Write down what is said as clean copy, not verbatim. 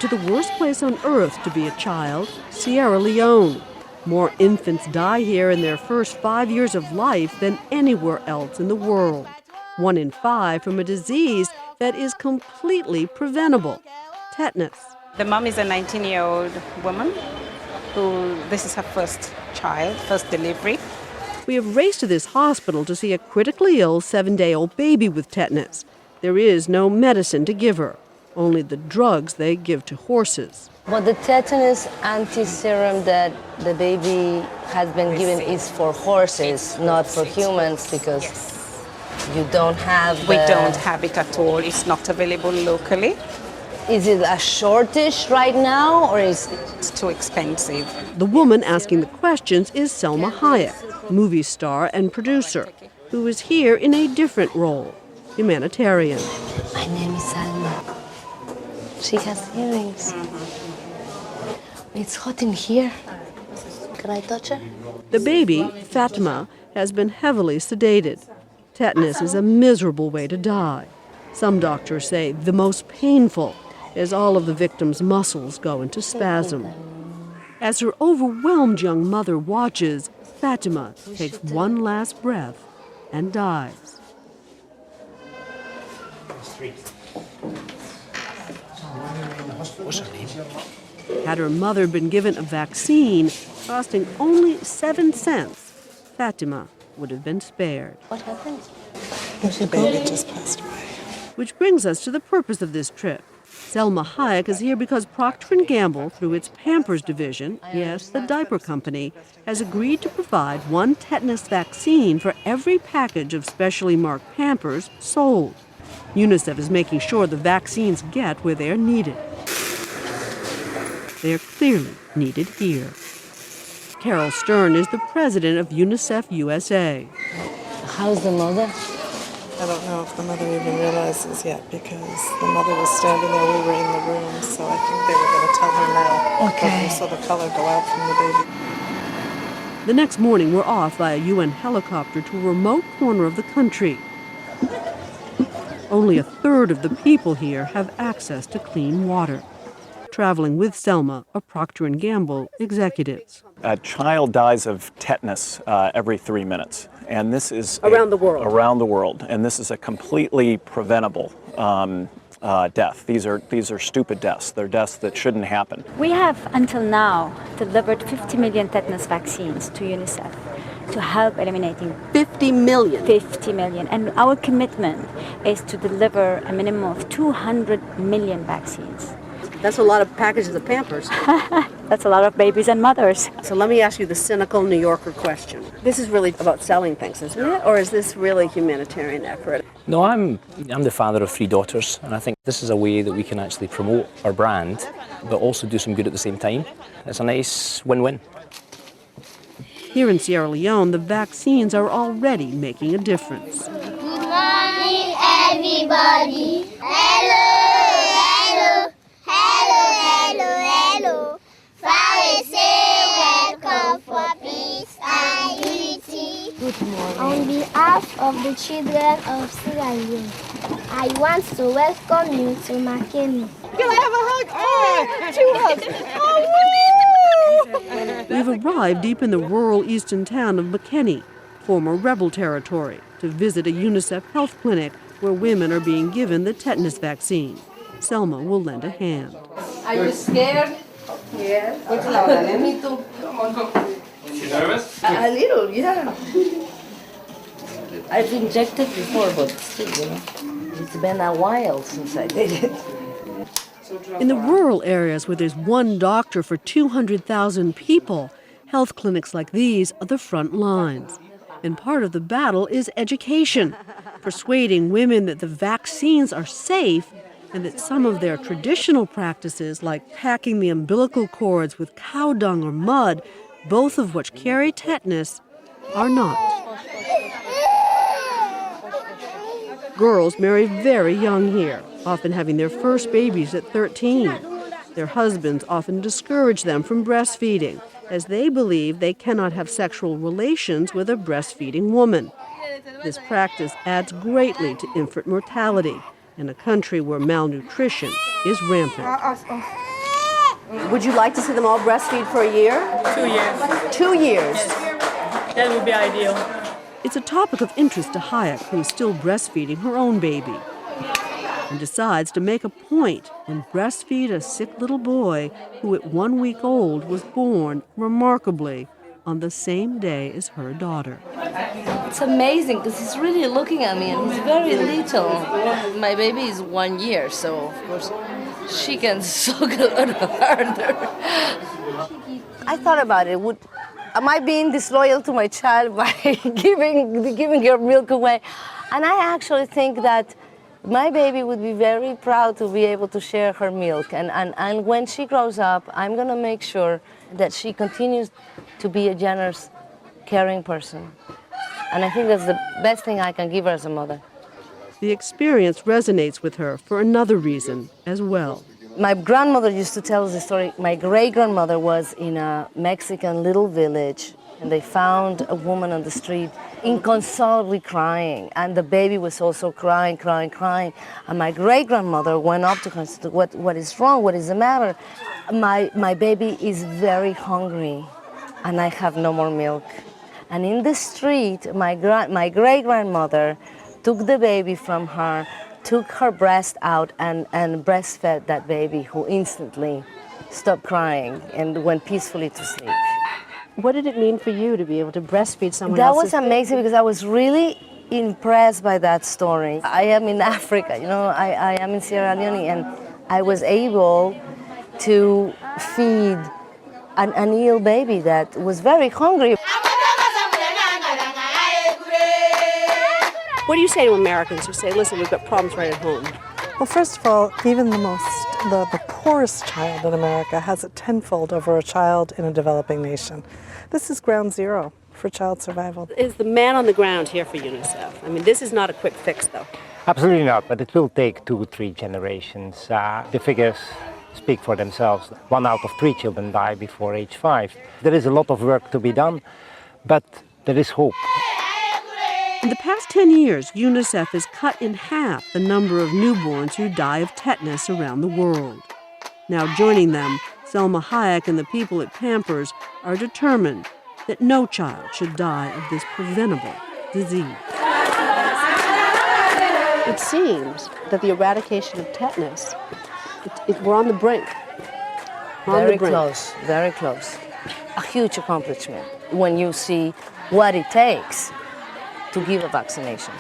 to the worst place on earth to be a child, Sierra Leone. More infants die here in their first 5 years of life than anywhere else in the world. 1 in 5 from a disease that is completely preventable, tetanus. The mom is a 19-year-old woman who, this is her first child, first delivery. We have raced to this hospital to see a critically ill 7-day-old baby with tetanus. There is no medicine to give her, only the drugs they give to horses. But the tetanus anti-serum that the baby has been given is for horses, not for humans, because you don't have We don't have it at all. It's not available locally. Is it a shortage right now, or is It's too expensive. The woman asking the questions is Salma Hayek, movie star and producer, who is here in a different role, humanitarian. My name is Salma. She has earrings. It's hot in here. Can I touch her? The baby, Fatima, has been heavily sedated. Tetanus is a miserable way to die. Some doctors say the most painful, as all of the victim's muscles go into spasm. As her overwhelmed young mother watches, Fatima takes one last breath and dies. Had her mother been given a vaccine costing only 7 cents, Fatima would have been spared. What happened? The baby just passed away. Which brings us to the purpose of this trip. Salma Hayek is here because Procter & Gamble, through its Pampers division, yes, the diaper company, has agreed to provide 1 tetanus vaccine for every package of specially marked Pampers sold. UNICEF is making sure the vaccines get where they are needed. They are clearly needed here. Carol Stern is the president of UNICEF USA. How's the mother? I don't know if the mother even realizes yet, because the mother was standing there, we were in the room, so I think they were going to tell her now. Okay. We saw the color go out from the baby. The next morning, we're off by a UN helicopter to a remote corner of the country. Only a third of the people here have access to clean water. Traveling with Selma, a Procter & Gamble executive. A child dies of tetanus every 3 minutes, and this is Around the world. Around the world, and this is a completely preventable death. These are stupid deaths. They're deaths that shouldn't happen. We have until now delivered 50 million tetanus vaccines to UNICEF to help eliminating 50 million. 50 million, and our commitment is to deliver a minimum of 200 million vaccines. That's a lot of packages of Pampers. That's a lot of babies and mothers. So let me ask you the cynical New Yorker question. This is really about selling things, isn't it? Or is this really a humanitarian effort? No, I'm the father of 3 daughters, and I think this is a way that we can actually promote our brand, but also do some good at the same time. It's a nice win-win. Here in Sierra Leone, the vaccines are already making a difference. Good morning, everybody. Hello, hello, hello, hello, hello. Welcome for peace and unity. Good morning. On behalf of the children of Sierra Leone, I want to welcome you to Makeni. Can I have a hug? Oh, 2 hugs. Oh, woo! We've arrived deep in the rural eastern town of McKinney, former rebel territory, to visit a UNICEF health clinic where women are being given the tetanus vaccine. Selma will lend a hand. Are you scared? Yes. Me too. You nervous? A little, yeah. I've injected before, but still, it's been a while since I did it. In the rural areas where there's 1 doctor for 200,000 people, health clinics like these are the front lines. And part of the battle is education, persuading women that the vaccines are safe and that some of their traditional practices, like packing the umbilical cords with cow dung or mud, both of which carry tetanus, are not. Girls marry very young here, often having their first babies at 13. Their husbands often discourage them from breastfeeding, as they believe they cannot have sexual relations with a breastfeeding woman. This practice adds greatly to infant mortality in a country where malnutrition is rampant. Would you like to see them all breastfeed for a year? 2 years. 2 years. That would be ideal. It's a topic of interest to Hayek, who is still breastfeeding her own baby, and decides to make a point and breastfeed a sick little boy who at 1 week old was born, remarkably, on the same day as her daughter. It's amazing because he's really looking at me and he's very little. My baby is 1 year, so of course she can suck a lot harder. I thought about it. Am I being disloyal to my child by giving her milk away? And I actually think that my baby would be very proud to be able to share her milk. And when she grows up, I'm going to make sure that she continues to be a generous, caring person. And I think that's the best thing I can give her as a mother. The experience resonates with her for another reason as well. My grandmother used to tell us the story. My great-grandmother was in a Mexican little village, and they found a woman on the street inconsolably crying, and the baby was also crying. And my great-grandmother went up to her and said, what is wrong? What is the matter? My baby is very hungry, and I have no more milk. And in the street, my great-grandmother took the baby from her, took her breast out and breastfed that baby, who instantly stopped crying and went peacefully to sleep. What did it mean for you to be able to breastfeed someone That else's was amazing because I was really impressed by that story. I am in Africa, I am in Sierra Leone, and I was able to feed an ill baby that was very hungry. What do you say to Americans who say, listen, we've got problems right at home? Well, first of all, even the poorest child in America has it tenfold over a child in a developing nation. This is ground zero for child survival. Is the man on the ground here for UNICEF? I mean, this is not a quick fix, though. Absolutely not, but it will take 2 or 3 generations. The figures speak for themselves. 1 out of 3 children die before age 5. There is a lot of work to be done, but there is hope. In the past 10 years, UNICEF has cut in half the number of newborns who die of tetanus around the world. Now joining them, Salma Hayek and the people at Pampers are determined that no child should die of this preventable disease. It seems that the eradication of tetanus, we're on the brink. Very close, very close. A huge accomplishment when you see what it takes to give a vaccination.